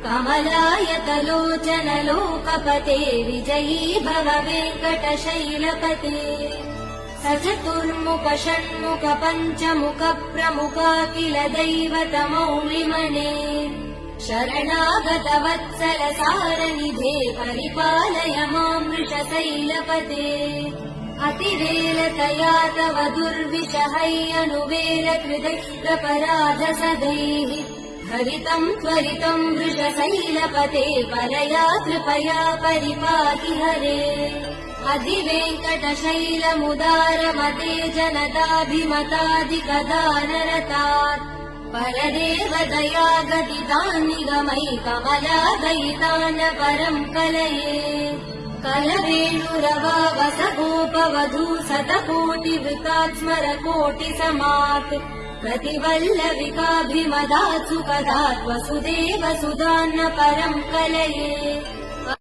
कमलायतलोचन लोकपते विजयी भव वेङ्कटशैलपते स चतुर्मुख षण्मुख पञ्चमुख प्रमुखाखिल दैवतमौलिमने शरणागत वत्सल सारनिधे परिपालय मां वृषशैलपते अतिवेलतया तव दुर्विषहैयनुवेल कृतैरपराध सदैः हरितं त्वरितं वृषशैलपते परया कृपया परिपाहि हरे अधिवेङ्कटशैलमुदारमते जनताभिमतादिकदानरतात् परदेव दया गदितान्निगमै कमलादयितान् परं कलये कलवेणुरवावसगोपवधू शतकोटिवृतात् स्मरकोटिसमात् प्रतिवल्लविकाभिमदात् सुखदात् वसुदेव सुधान्न परं कलये